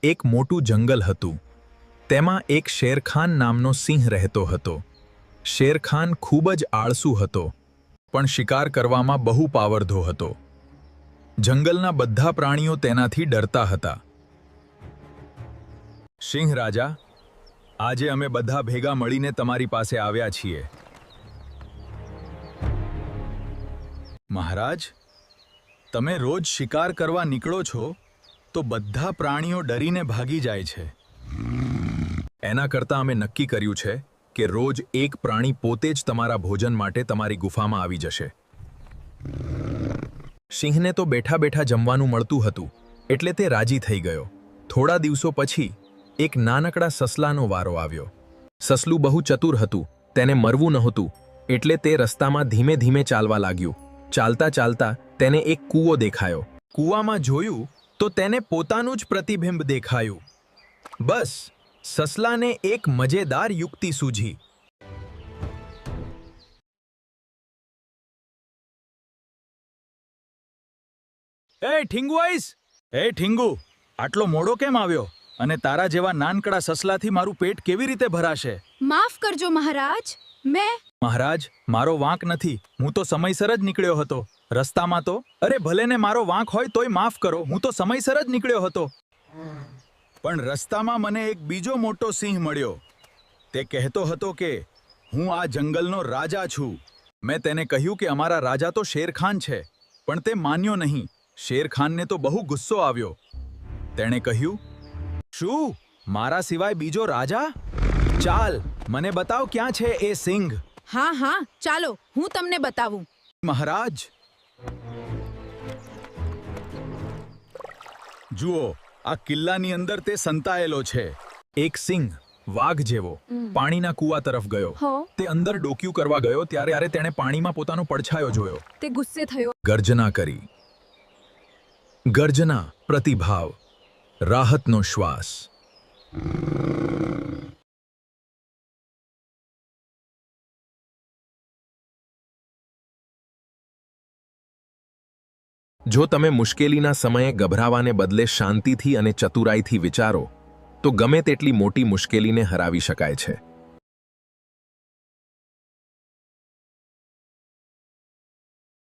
એક મોટું જંગલ હતું. તેમાં એક શેરખાન નામનો સિંહ રહેતો હતો. શેરખાન ખૂબ જ આળસુ હતો, પણ શિકાર કરવામાં બહુ પાવરધો હતો. જંગલના બધા પ્રાણીઓ તેનાથી ડરતા હતા. સિંહ રાજા, આજે અમે બધા ભેગા મળીને તમારી પાસે આવ્યા છીએ. મહારાજ, તમે રોજ શિકાર કરવા નીકળો છો તો બધા પ્રાણીઓ ડરીને ભાગી જાય છે. એના કરતાં અમે નક્કી કર્યું છે કે રોજ એક પ્રાણી પોતે જ તમારા ભોજન માટે તમારી ગુફામાં આવી જશે. સિંહને તો બેઠા બેઠા જમવાનું મળતું હતું, એટલે તે રાજી થઈ ગયો. થોડા દિવસો પછી એક નાનકડા સસલાનો વારો આવ્યો. સસલું બહુ ચતુર હતું, તેને મરવું નહોતું, એટલે તે રસ્તામાં ધીમે ધીમે ચાલવા લાગ્યું. ચાલતા ચાલતા તેને એક કૂવો દેખાયો. કૂવામાં જોયું તો તેને પોતાનું જ પ્રતિબિંબ દેખાયું. બસ, સસલાને એક મજેદાર યુક્તિ સૂઝી. ઠીંગુ, આટલો મોડો કેમ આવ્યો? અને તારા જેવા નાનકડા સસલાથી મારું પેટ કેવી રીતે ભરાશે? માફ કરજો મહારાજ, મહારાજ, મારો વાંક નથી. હું તો સમયસર જ નીકળ્યો હતો. રસ્તામાં તો અરે ભલે ને મારો વાંક હોય તોય માફ કરો, હું તો સમયસર જ નીકળ્યો હતો. પણ રસ્તામાં મને એક બીજો મોટો સિંહ મળ્યો. તે કહેતો હતો કે હું આ જંગલનો રાજા છું. મેં તેને કહ્યું કે અમારા રાજા તો શેરખાન છે, પણ તે માન્યો નહીં. શેરખાનને તો બહુ ગુસ્સો આવ્યો. તેણે કહ્યું, શું મારા સિવાય બીજો રાજા? ચાલ, મને બતાવ ક્યાં છે એ સિંહ. હા, ચાલો હું તમને બતાવું. મહારાજ, જુઓ, આ કિલ્લાની અંદર તે સંતાયેલો છે. એક સિંહ વાઘ જેવો પાણીના કૂવા તરફ ગયો. તે અંદર ડોક્યું કરવા ગયો ત્યારે તેણે પાણીમાં પોતાનો પડછાયો જોયો. તે ગુસ્સે થયો. ગર્જના કરી. ગર્જના, પ્રતિભાવ, રાહતનો શ્વાસ. જો તમે મુશ્કેલીના સમયે ગભરાવાને બદલે શાંતિથી અને ચતુરાઈથી વિચારો, તો ગમે તેટલી મોટી મુશ્કેલીને હરાવી શકાય છે.